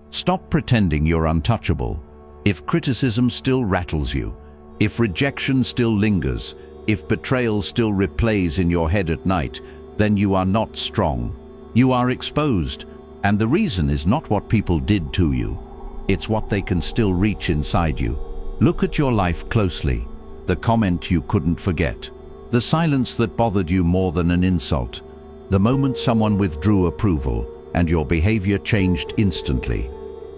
Stop pretending you're untouchable. If criticism still rattles you, if rejection still lingers, if betrayal still replays in your head at night, then you are not strong. You are exposed, and the reason is not what people did to you. It's what they can still reach inside you. Look at your life closely. The comment you couldn't forget. The silence that bothered you more than an insult. The moment someone withdrew approval and your behavior changed instantly.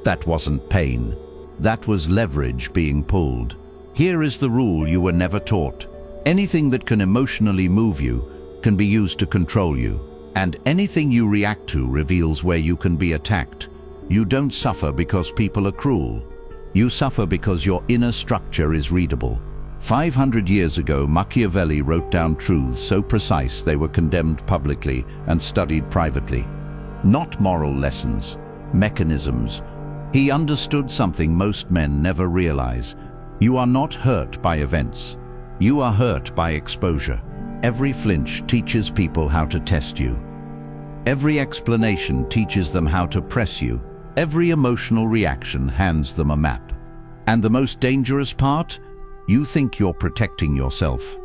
That wasn't pain. That was leverage being pulled. Here is the rule you were never taught. Anything that can emotionally move you can be used to control you. And anything you react to reveals where you can be attacked. You don't suffer because people are cruel. You suffer because your inner structure is readable. 500 years ago, Machiavelli wrote down truths so precise they were condemned publicly and studied privately. Not moral lessons, mechanisms. He understood something most men never realize. You are not hurt by events. You are hurt by exposure. Every flinch teaches people how to test you. Every explanation teaches them how to press you. Every emotional reaction hands them a map. And the most dangerous part? You think you're protecting yourself.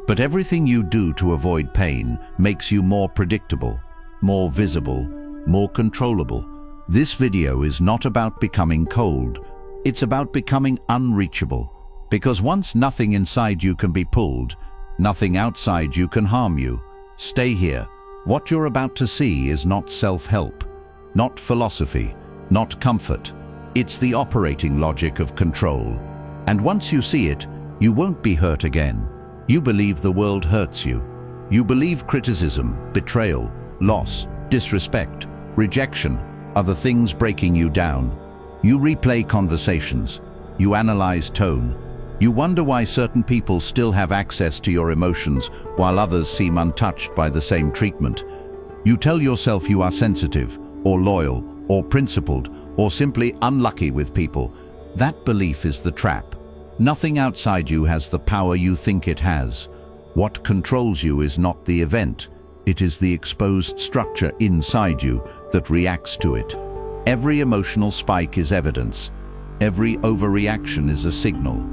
But everything you do to avoid pain makes you more predictable, more visible, more controllable. This video is not about becoming cold. It's about becoming unreachable. Because once nothing inside you can be pulled, nothing outside you can harm you. Stay here. What you're about to see is not self-help, not philosophy, not comfort. It's the operating logic of control. And once you see it, you won't be hurt again. You believe the world hurts you. You believe criticism, betrayal, loss, disrespect, rejection are the things breaking you down. You replay conversations. You analyze tone. You wonder why certain people still have access to your emotions while others seem untouched by the same treatment. You tell yourself you are sensitive, or loyal, or principled, or simply unlucky with people. That belief is the trap. Nothing outside you has the power you think it has. What controls you is not the event. It is the exposed structure inside you that reacts to it. Every emotional spike is evidence. Every overreaction is a signal.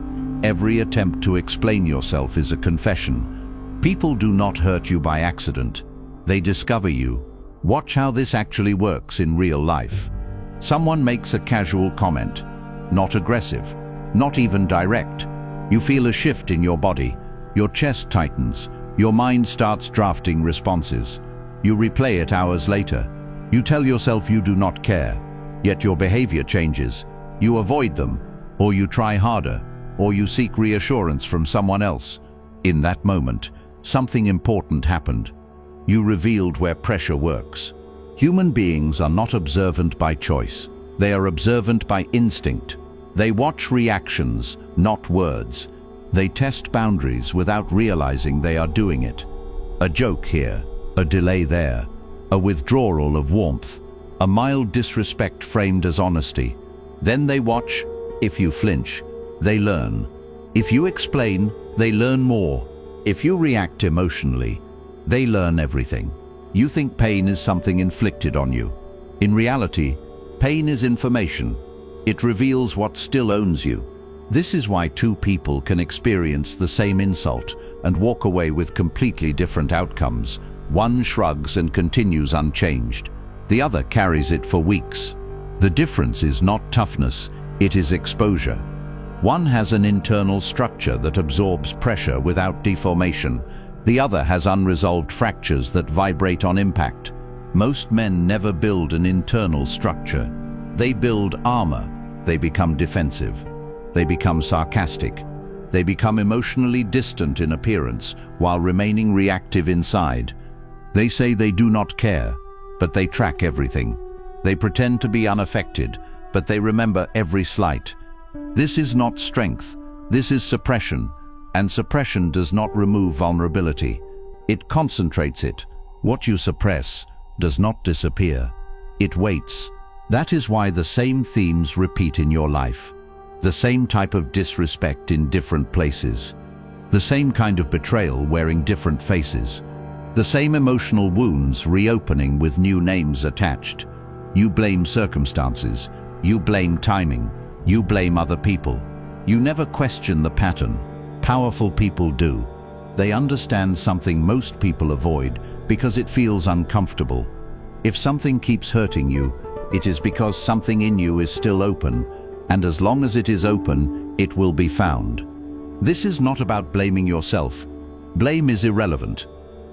Every attempt to explain yourself is a confession. People do not hurt you by accident. They discover you. Watch how this actually works in real life. Someone makes a casual comment, not aggressive, not even direct. You feel a shift in your body. Your chest tightens. Your mind starts drafting responses. You replay it hours later. You tell yourself you do not care, yet your behavior changes. You avoid them, or you try harder, or you seek reassurance from someone else. In that moment, something important happened. You revealed where pressure works. Human beings are not observant by choice. They are observant by instinct. They watch reactions, not words. They test boundaries without realizing they are doing it. A joke here, a delay there, a withdrawal of warmth, a mild disrespect framed as honesty. Then they watch. If you flinch, they learn. If you explain, they learn more. If you react emotionally, they learn everything. You think pain is something inflicted on you. In reality, pain is information. It reveals what still owns you. This is why two people can experience the same insult and walk away with completely different outcomes. One shrugs and continues unchanged. The other carries it for weeks. The difference is not toughness, it is exposure. One has an internal structure that absorbs pressure without deformation. The other has unresolved fractures that vibrate on impact. Most men never build an internal structure. They build armor. They become defensive. They become sarcastic. They become emotionally distant in appearance while remaining reactive inside. They say they do not care, but they track everything. They pretend to be unaffected, but they remember every slight. This is not strength. This is suppression. And suppression does not remove vulnerability. It concentrates it. What you suppress does not disappear. It waits. That is why the same themes repeat in your life. The same type of disrespect in different places. The same kind of betrayal wearing different faces. The same emotional wounds reopening with new names attached. You blame circumstances. You blame timing. You blame other people. You never question the pattern. Powerful people do. They understand something most people avoid because it feels uncomfortable. If something keeps hurting you, it is because something in you is still open, and as long as it is open, it will be found. This is not about blaming yourself. Blame is irrelevant.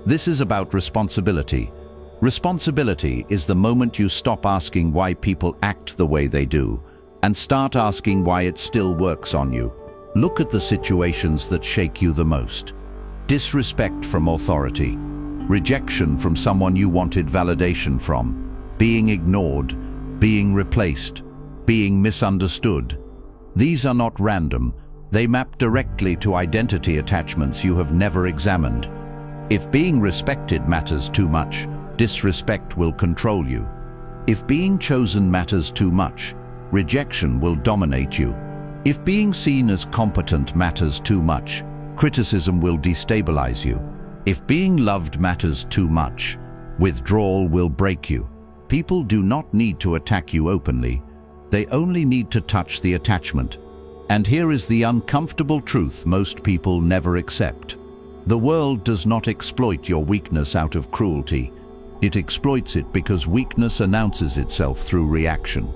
This is about responsibility. Responsibility is the moment you stop asking why people act the way they do, and start asking why it still works on you. Look at the situations that shake you the most. Disrespect from authority. Rejection from someone you wanted validation from. Being ignored. Being replaced. Being misunderstood. These are not random. They map directly to identity attachments you have never examined. If being respected matters too much, disrespect will control you. If being chosen matters too much, rejection will dominate you. If being seen as competent matters too much, criticism will destabilize you. If being loved matters too much, withdrawal will break you. People do not need to attack you openly. They only need to touch the attachment. And here is the uncomfortable truth most people never accept. The world does not exploit your weakness out of cruelty. It exploits it because weakness announces itself through reaction.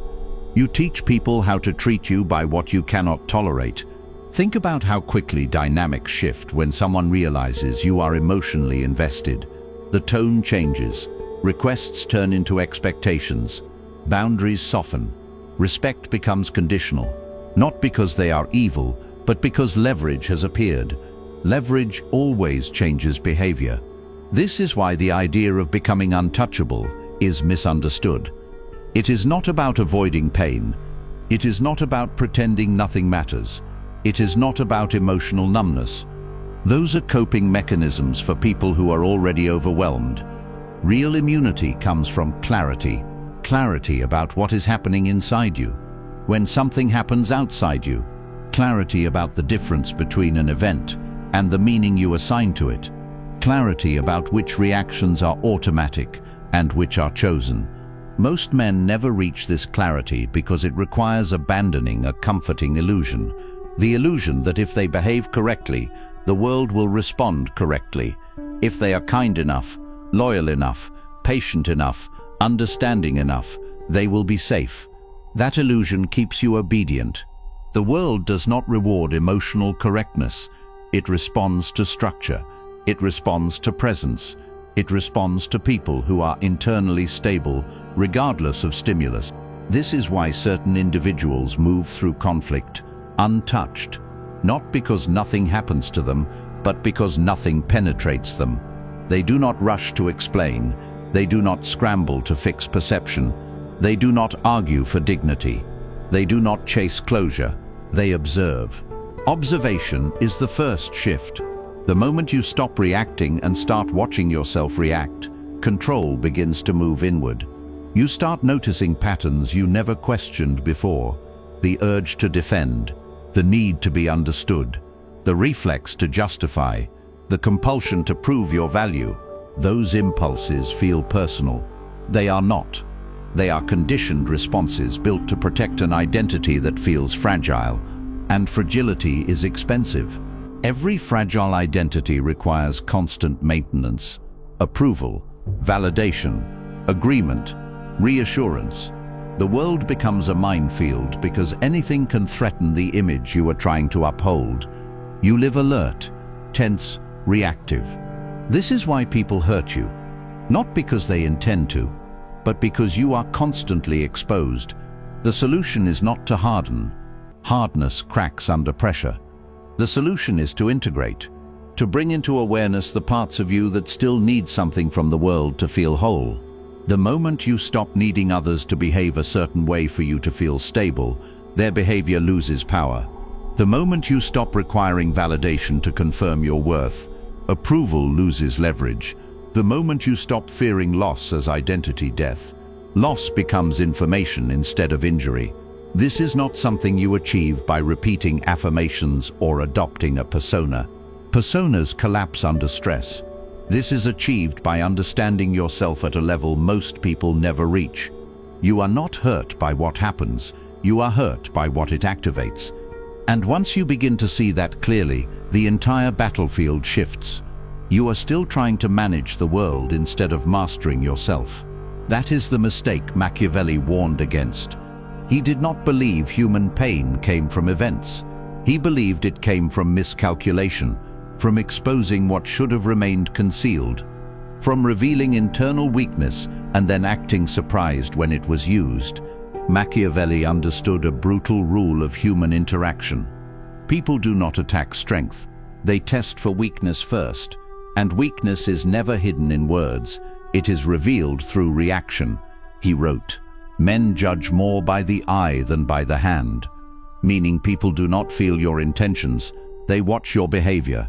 You teach people how to treat you by what you cannot tolerate. Think about how quickly dynamics shift when someone realizes you are emotionally invested. The tone changes. Requests turn into expectations. Boundaries soften. Respect becomes conditional. Not because they are evil, but because leverage has appeared. Leverage always changes behavior. This is why the idea of becoming untouchable is misunderstood. It is not about avoiding pain. It is not about pretending nothing matters. It is not about emotional numbness. Those are coping mechanisms for people who are already overwhelmed. Real immunity comes from clarity. Clarity about what is happening inside you. When something happens outside you, clarity about the difference between an event and the meaning you assign to it. Clarity about which reactions are automatic and which are chosen. Most men never reach this clarity because it requires abandoning a comforting illusion. The illusion that if they behave correctly, the world will respond correctly. If they are kind enough, loyal enough, patient enough, understanding enough, they will be safe. That illusion keeps you obedient. The world does not reward emotional correctness. It responds to structure. It responds to presence. It responds to people who are internally stable, regardless of stimulus. This is why certain individuals move through conflict untouched, not because nothing happens to them, but because nothing penetrates them. They do not rush to explain. They do not scramble to fix perception. They do not argue for dignity. They do not chase closure. They observe. Observation is the first shift. The moment you stop reacting and start watching yourself react, control begins to move inward. You start noticing patterns you never questioned before. The urge to defend, the need to be understood, the reflex to justify, the compulsion to prove your value. Those impulses feel personal. They are not. They are conditioned responses built to protect an identity that feels fragile, and fragility is expensive. Every fragile identity requires constant maintenance, approval, validation, agreement, reassurance. The world becomes a minefield because anything can threaten the image you are trying to uphold. You live alert, tense, reactive. This is why people hurt you, not because they intend to, but because you are constantly exposed. The solution is not to harden. Hardness cracks under pressure. The solution is to integrate, to bring into awareness the parts of you that still need something from the world to feel whole. The moment you stop needing others to behave a certain way for you to feel stable, their behavior loses power. The moment you stop requiring validation to confirm your worth, approval loses leverage. The moment you stop fearing loss as identity death, loss becomes information instead of injury. This is not something you achieve by repeating affirmations or adopting a persona. Personas collapse under stress. This is achieved by understanding yourself at a level most people never reach. You are not hurt by what happens, you are hurt by what it activates. And once you begin to see that clearly, the entire battlefield shifts. You are still trying to manage the world instead of mastering yourself. That is the mistake Machiavelli warned against. He did not believe human pain came from events. He believed it came from miscalculation, from exposing what should have remained concealed, from revealing internal weakness and then acting surprised when it was used. Machiavelli understood a brutal rule of human interaction. People do not attack strength. They test for weakness first. And weakness is never hidden in words. It is revealed through reaction. He wrote, "Men judge more by the eye than by the hand," meaning people do not feel your intentions. They watch your behavior.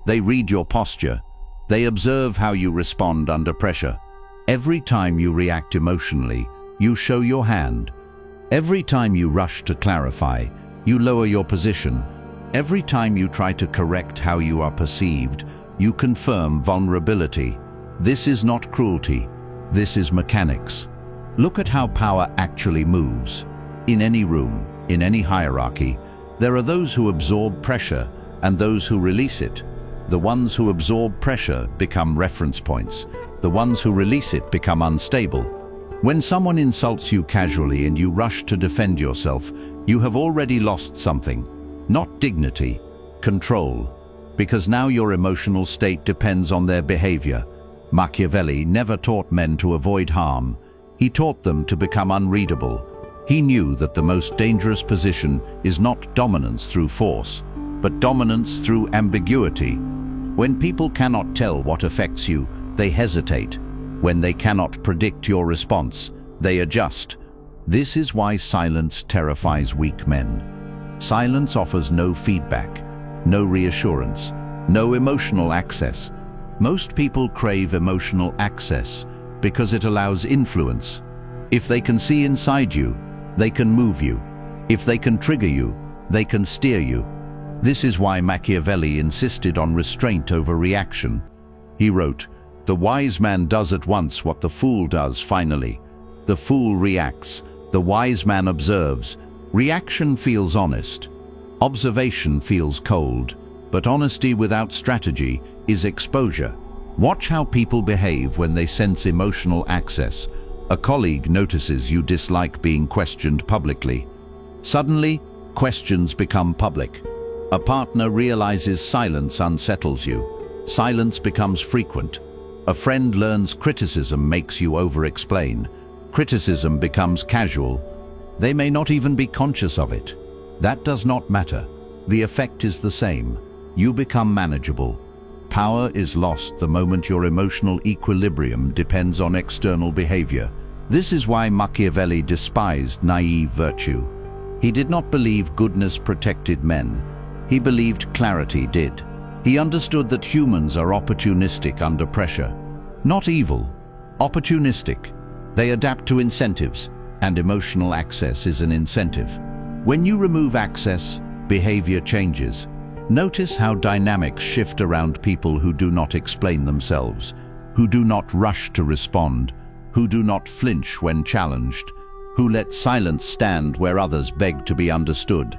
They read your posture. They observe how you respond under pressure. Every time you react emotionally, you show your hand. Every time you rush to clarify, you lower your position. Every time you try to correct how you are perceived, you confirm vulnerability. This is not cruelty. This is mechanics. Look at how power actually moves. In any room, in any hierarchy, there are those who absorb pressure and those who release it. The ones who absorb pressure become reference points. The ones who release it become unstable. When someone insults you casually and you rush to defend yourself, you have already lost something. Not dignity, control. Because now your emotional state depends on their behavior. Machiavelli never taught men to avoid harm. He taught them to become unreadable. He knew that the most dangerous position is not dominance through force, but dominance through ambiguity. When people cannot tell what affects you, they hesitate. When they cannot predict your response, they adjust. This is why silence terrifies weak men. Silence offers no feedback, no reassurance, no emotional access. Most people crave emotional access because it allows influence. If they can see inside you, they can move you. If they can trigger you, they can steer you. This is why Machiavelli insisted on restraint over reaction. He wrote, "The wise man does at once what the fool does finally. The fool reacts, the wise man observes. Reaction feels honest. Observation feels cold. But honesty without strategy is exposure." Watch how people behave when they sense emotional access. A colleague notices you dislike being questioned publicly. Suddenly, questions become public. A partner realizes silence unsettles you. Silence becomes frequent. A friend learns criticism makes you over-explain. Criticism becomes casual. They may not even be conscious of it. That does not matter. The effect is the same. You become manageable. Power is lost the moment your emotional equilibrium depends on external behavior. This is why Machiavelli despised naive virtue. He did not believe goodness protected men. He believed clarity did. He understood that humans are opportunistic under pressure. Not evil, opportunistic. They adapt to incentives, and emotional access is an incentive. When you remove access, behavior changes. Notice how dynamics shift around people who do not explain themselves, who do not rush to respond, who do not flinch when challenged, who let silence stand where others beg to be understood.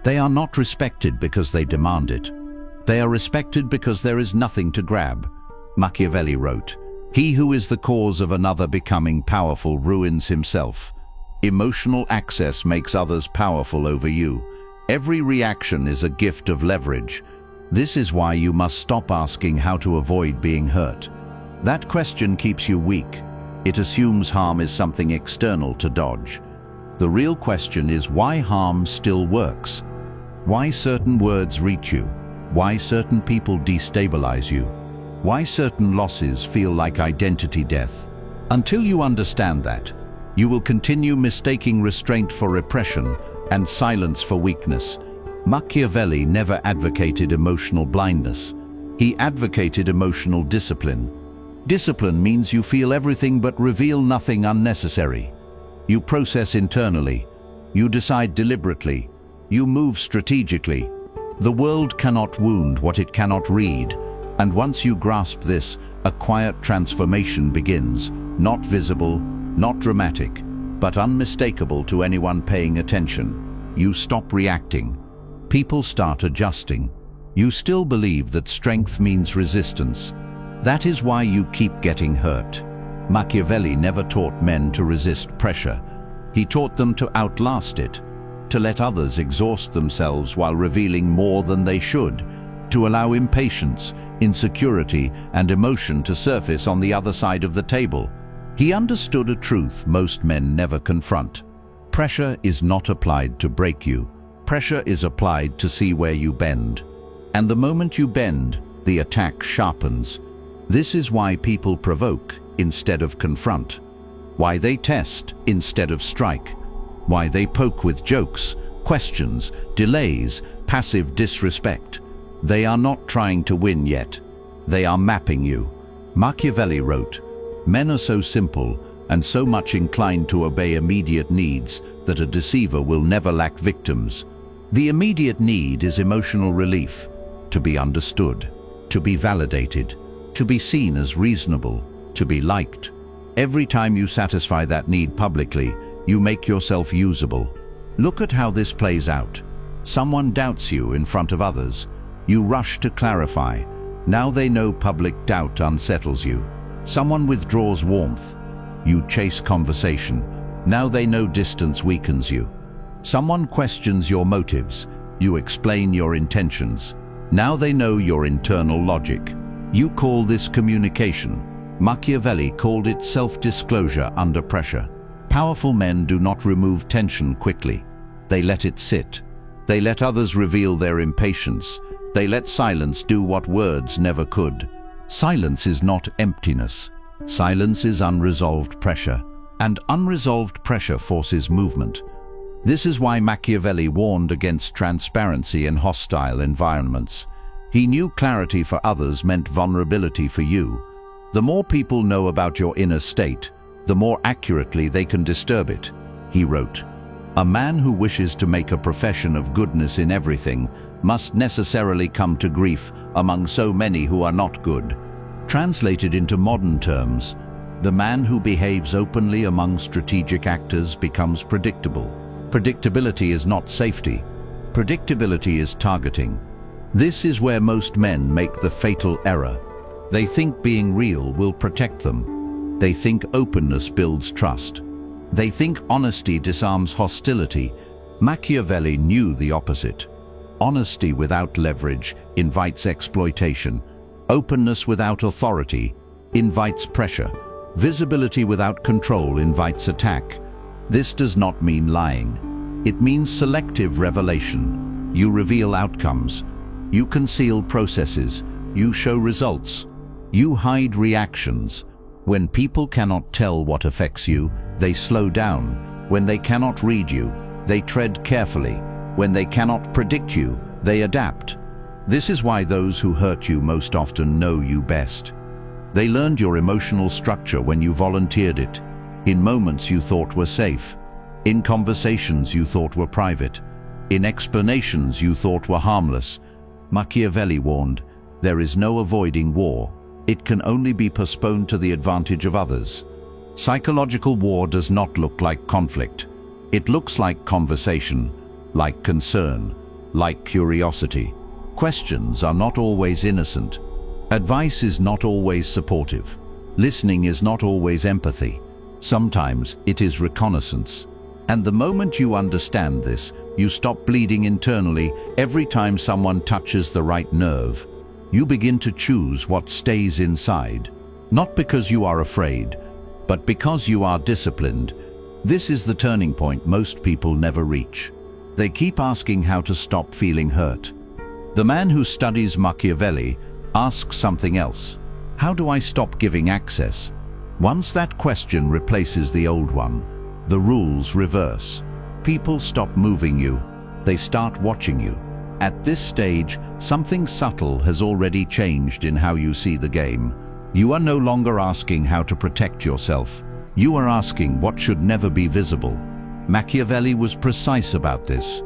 They are not respected because they demand it. They are respected because there is nothing to grab. Machiavelli wrote, "He who is the cause of another becoming powerful ruins himself." Emotional access makes others powerful over you. Every reaction is a gift of leverage. This is why you must stop asking how to avoid being hurt. That question keeps you weak. It assumes harm is something external to dodge. The real question is why harm still works. Why certain words reach you. Why certain people destabilize you. Why certain losses feel like identity death. Until you understand that, you will continue mistaking restraint for repression and silence for weakness. Machiavelli never advocated emotional blindness. He advocated emotional discipline. Discipline means you feel everything but reveal nothing unnecessary. You process internally. You decide deliberately. You move strategically. The world cannot wound what it cannot read. And once you grasp this, a quiet transformation begins. Not visible, not dramatic, but unmistakable to anyone paying attention. You stop reacting. People start adjusting. You still believe that strength means resistance. That is why you keep getting hurt. Machiavelli never taught men to resist pressure. He taught them to outlast it, to let others exhaust themselves while revealing more than they should, to allow impatience, insecurity, and emotion to surface on the other side of the table. He understood a truth most men never confront. Pressure is not applied to break you. Pressure is applied to see where you bend. And the moment you bend, the attack sharpens. This is why people provoke instead of confront, why they test instead of strike, why they poke with jokes, questions, delays, passive disrespect. They are not trying to win yet. They are mapping you. Machiavelli wrote, "Men are so simple and so much inclined to obey immediate needs that a deceiver will never lack victims." The immediate need is emotional relief, to be understood, to be validated, to be seen as reasonable, to be liked. Every time you satisfy that need publicly, you make yourself usable. Look at how this plays out. Someone doubts you in front of others. You rush to clarify. Now they know public doubt unsettles you. Someone withdraws warmth. You chase conversation. Now they know distance weakens you. Someone questions your motives. You explain your intentions. Now they know your internal logic. You call this communication. Machiavelli called it self-disclosure under pressure. Powerful men do not remove tension quickly. They let it sit. They let others reveal their impatience. They let silence do what words never could. Silence is not emptiness. Silence is unresolved pressure. And unresolved pressure forces movement. This is why Machiavelli warned against transparency in hostile environments. He knew clarity for others meant vulnerability for you. The more people know about your inner state, the more accurately they can disturb it. He wrote, "A man who wishes to make a profession of goodness in everything must necessarily come to grief among so many who are not good." Translated into modern terms, the man who behaves openly among strategic actors becomes predictable. Predictability is not safety. Predictability is targeting. This is where most men make the fatal error. They think being real will protect them. They think openness builds trust. They think honesty disarms hostility. Machiavelli knew the opposite. Honesty without leverage invites exploitation. Openness without authority invites pressure. Visibility without control invites attack. This does not mean lying. It means selective revelation. You reveal outcomes. You conceal processes. You show results. You hide reactions. When people cannot tell what affects you, they slow down. When they cannot read you, they tread carefully. When they cannot predict you, they adapt. This is why those who hurt you most often know you best. They learned your emotional structure when you volunteered it, in moments you thought were safe, in conversations you thought were private, in explanations you thought were harmless. Machiavelli warned, there is no avoiding war. It can only be postponed to the advantage of others. Psychological war does not look like conflict. It looks like conversation, like concern, like curiosity. Questions are not always innocent. Advice is not always supportive. Listening is not always empathy. Sometimes it is reconnaissance. And the moment you understand this, you stop bleeding internally every time someone touches the right nerve. You begin to choose what stays inside, not because you are afraid, but because you are disciplined. This is the turning point most people never reach. They keep asking how to stop feeling hurt. The man who studies Machiavelli asks something else. How do I stop giving access? Once that question replaces the old one, the rules reverse. People stop moving you. They start watching you. At this stage, something subtle has already changed in how you see the game. You are no longer asking how to protect yourself. You are asking what should never be visible. Machiavelli was precise about this.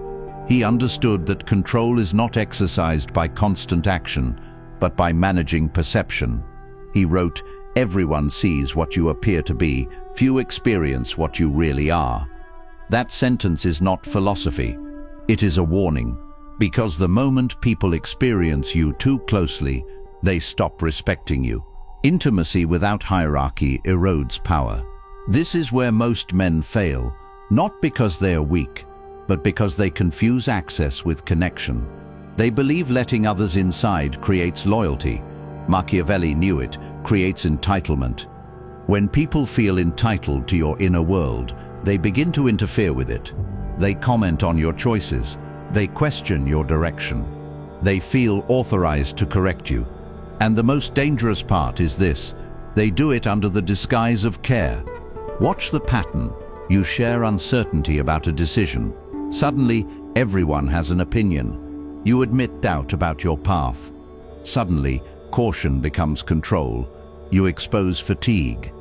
He understood that control is not exercised by constant action, but by managing perception. He wrote, Everyone sees what you appear to be, few experience what you really are. That sentence is not philosophy. It is a warning, because the moment people experience you too closely, they stop respecting you. Intimacy without hierarchy erodes power. This is where most men fail, not because they are weak, but because they confuse access with connection. They believe letting others inside creates loyalty. Machiavelli knew it, creates entitlement. When people feel entitled to your inner world, they begin to interfere with it. They comment on your choices. They question your direction. They feel authorized to correct you. And the most dangerous part is this: they do it under the disguise of care. Watch the pattern. You share uncertainty about a decision. Suddenly, everyone has an opinion. You admit doubt about your path. Suddenly, caution becomes control. You expose fatigue.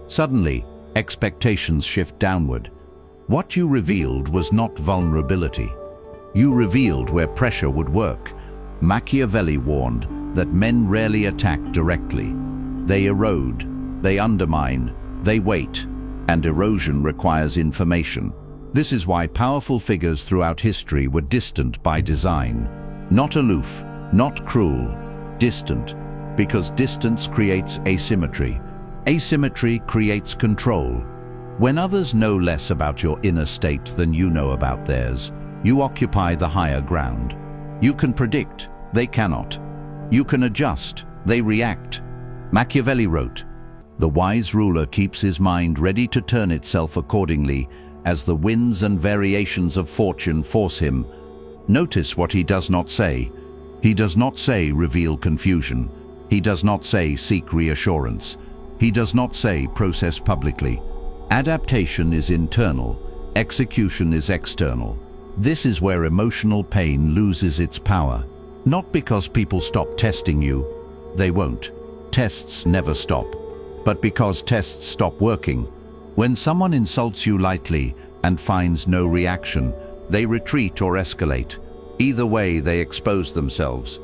Suddenly, expectations shift downward. What you revealed was not vulnerability. You revealed where pressure would work. Machiavelli warned that men rarely attack directly. They erode, they undermine, they wait, and erosion requires information. This is why powerful figures throughout history were distant by design. Not aloof, not cruel, distant, because distance creates asymmetry. Asymmetry creates control. When others know less about your inner state than you know about theirs, you occupy the higher ground. You can predict, they cannot. You can adjust, they react. Machiavelli wrote, "The wise ruler keeps his mind ready to turn itself accordingly as the winds and variations of fortune force him." Notice what he does not say. He does not say reveal confusion. He does not say seek reassurance. He does not say process publicly. Adaptation is internal, execution is external. This is where emotional pain loses its power. Not because people stop testing you, they won't. Tests never stop. But because tests stop working. When someone insults you lightly and finds no reaction, they retreat or escalate. Either way, they expose themselves.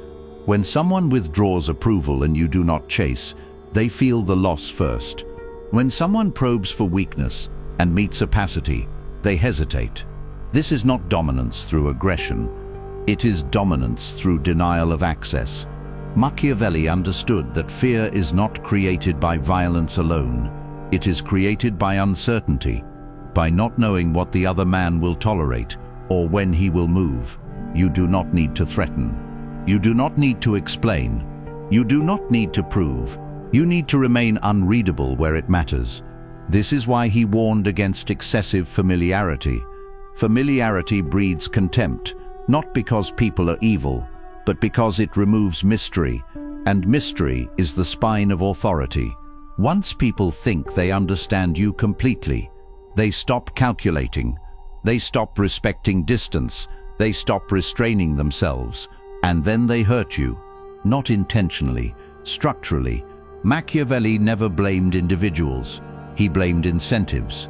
When someone withdraws approval and you do not chase, they feel the loss first. When someone probes for weakness and meets opacity, they hesitate. This is not dominance through aggression. It is dominance through denial of access. Machiavelli understood that fear is not created by violence alone. It is created by uncertainty, by not knowing what the other man will tolerate or when he will move. You do not need to threaten. You do not need to explain. You do not need to prove. You need to remain unreadable where it matters. This is why he warned against excessive familiarity. Familiarity breeds contempt, not because people are evil, but because it removes mystery, and mystery is the spine of authority. Once people think they understand you completely, they stop calculating, they stop respecting distance, they stop restraining themselves, and then they hurt you. Not intentionally, structurally. Machiavelli never blamed individuals. He blamed incentives.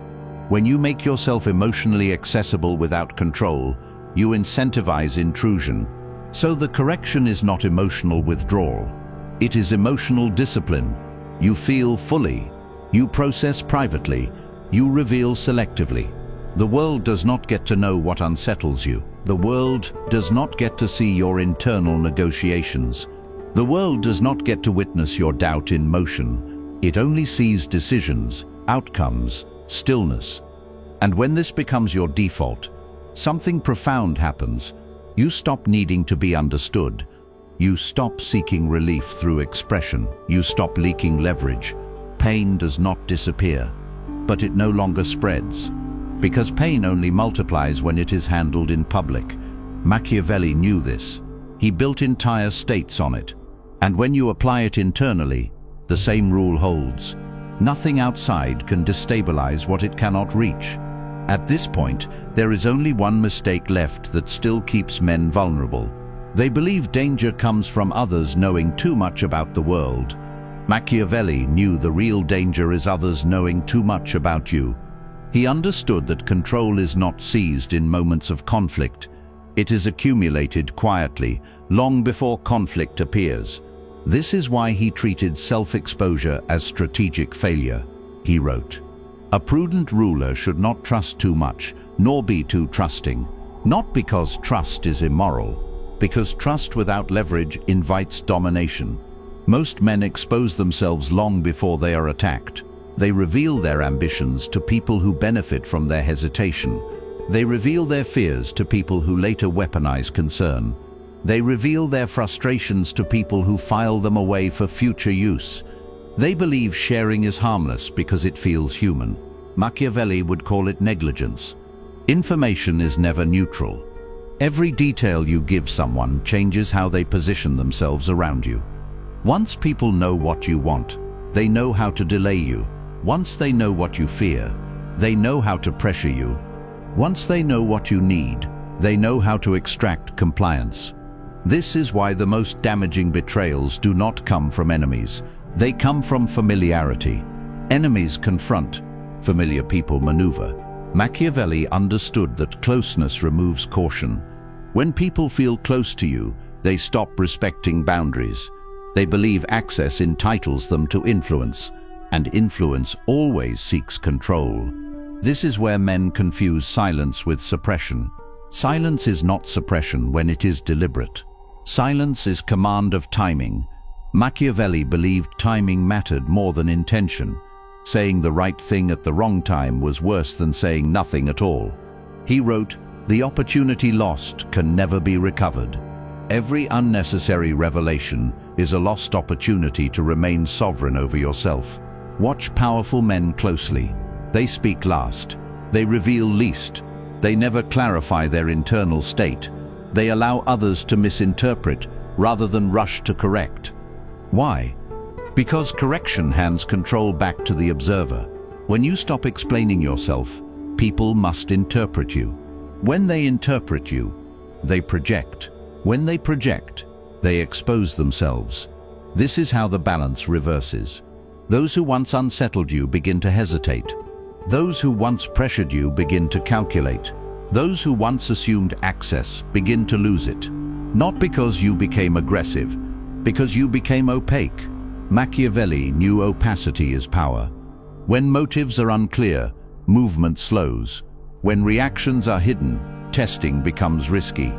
When you make yourself emotionally accessible without control, you incentivize intrusion. So the correction is not emotional withdrawal. It is emotional discipline. You feel fully. You process privately. You reveal selectively. The world does not get to know what unsettles you. The world does not get to see your internal negotiations. The world does not get to witness your doubt in motion. It only sees decisions, outcomes, stillness. And when this becomes your default, something profound happens. You stop needing to be understood. You stop seeking relief through expression. You stop leaking leverage. Pain does not disappear, but it no longer spreads. Because pain only multiplies when it is handled in public. Machiavelli knew this. He built entire states on it. And when you apply it internally, the same rule holds. Nothing outside can destabilize what it cannot reach. At this point, there is only one mistake left that still keeps men vulnerable. They believe danger comes from others knowing too much about the world. Machiavelli knew the real danger is others knowing too much about you. He understood that control is not seized in moments of conflict. It is accumulated quietly, long before conflict appears. This is why he treated self-exposure as strategic failure. He wrote, "A prudent ruler should not trust too much, nor be too trusting. Not because trust is immoral, because trust without leverage invites domination. Most men expose themselves long before they are attacked. They reveal their ambitions to people who benefit from their hesitation. They reveal their fears to people who later weaponize concern. They reveal their frustrations to people who file them away for future use. They believe sharing is harmless because it feels human. Machiavelli would call it negligence. Information is never neutral. Every detail you give someone changes how they position themselves around you. Once people know what you want, they know how to delay you. Once they know what you fear, they know how to pressure you. Once they know what you need, they know how to extract compliance. This is why the most damaging betrayals do not come from enemies. They come from familiarity. Enemies confront, familiar people maneuver. Machiavelli understood that closeness removes caution. When people feel close to you, they stop respecting boundaries. They believe access entitles them to influence, and influence always seeks control. This is where men confuse silence with suppression. Silence is not suppression when it is deliberate. Silence is command of timing. Machiavelli believed timing mattered more than intention. Saying the right thing at the wrong time was worse than saying nothing at all. He wrote, "The opportunity lost can never be recovered." Every unnecessary revelation is a lost opportunity to remain sovereign over yourself. Watch powerful men closely. They speak last. They reveal least. They never clarify their internal state. They allow others to misinterpret rather than rush to correct. Why? Because correction hands control back to the observer. When you stop explaining yourself, people must interpret you. When they interpret you, they project. When they project, they expose themselves. This is how the balance reverses. Those who once unsettled you begin to hesitate. Those who once pressured you begin to calculate. Those who once assumed access begin to lose it. Not because you became aggressive, because you became opaque. Machiavelli knew opacity is power. When motives are unclear, movement slows. When reactions are hidden, testing becomes risky.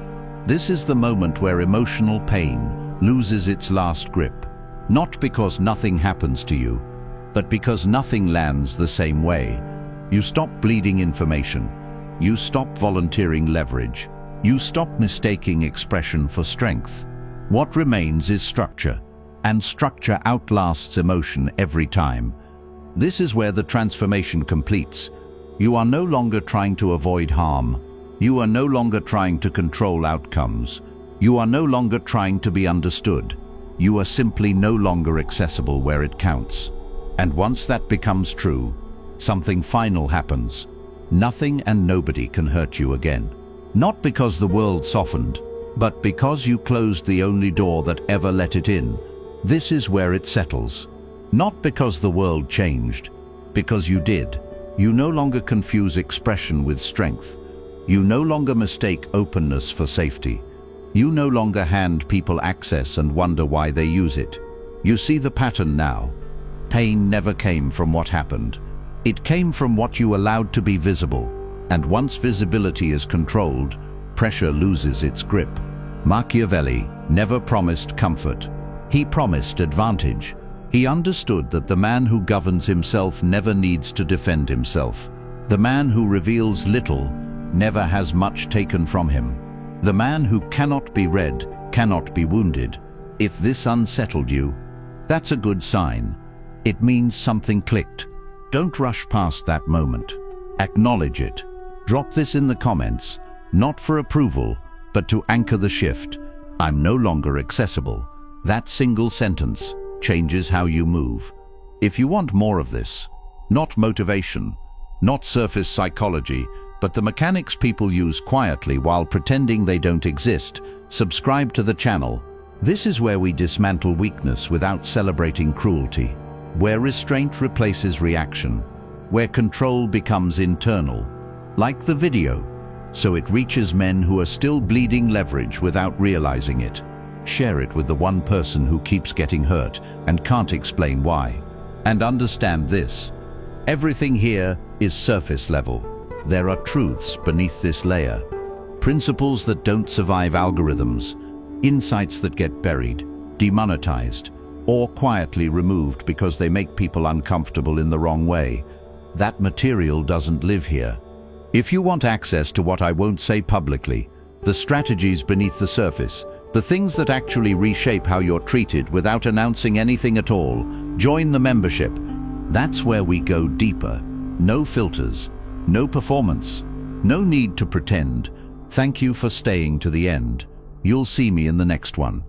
This is the moment where emotional pain loses its last grip. Not because nothing happens to you, but because nothing lands the same way. You stop bleeding information. You stop volunteering leverage. You stop mistaking expression for strength. What remains is structure, and structure outlasts emotion every time. This is where the transformation completes. You are no longer trying to avoid harm. You are no longer trying to control outcomes. You are no longer trying to be understood. You are simply no longer accessible where it counts. And once that becomes true, something final happens. Nothing and nobody can hurt you again. Not because the world softened, but because you closed the only door that ever let it in. This is where it settles. Not because the world changed, because you did. You no longer confuse expression with strength. You no longer mistake openness for safety. You no longer hand people access and wonder why they use it. You see the pattern now. Pain never came from what happened. It came from what you allowed to be visible. And once visibility is controlled, pressure loses its grip. Machiavelli never promised comfort. He promised advantage. He understood that the man who governs himself never needs to defend himself. The man who reveals little never has much taken from him. The man who cannot be read cannot be wounded. If this unsettled you, that's a good sign. It means something clicked. Don't rush past that moment. Acknowledge it. Drop this in the comments, not for approval, but to anchor the shift. I'm no longer accessible. That single sentence changes how you move. If you want more of this, not motivation, not surface psychology, but the mechanics people use quietly while pretending they don't exist, subscribe to the channel. This is where we dismantle weakness without celebrating cruelty, where restraint replaces reaction, where control becomes internal. Like the video, so it reaches men who are still bleeding leverage without realizing it. Share it with the one person who keeps getting hurt and can't explain why. And understand this: everything here is surface level. There are truths beneath this layer. Principles that don't survive algorithms, insights that get buried, demonetized, or quietly removed because they make people uncomfortable in the wrong way. That material doesn't live here. If you want access to what I won't say publicly, the strategies beneath the surface, the things that actually reshape how you're treated without announcing anything at all, join the membership. That's where we go deeper. No filters, no performance, no need to pretend. Thank you for staying to the end. You'll see me in the next one.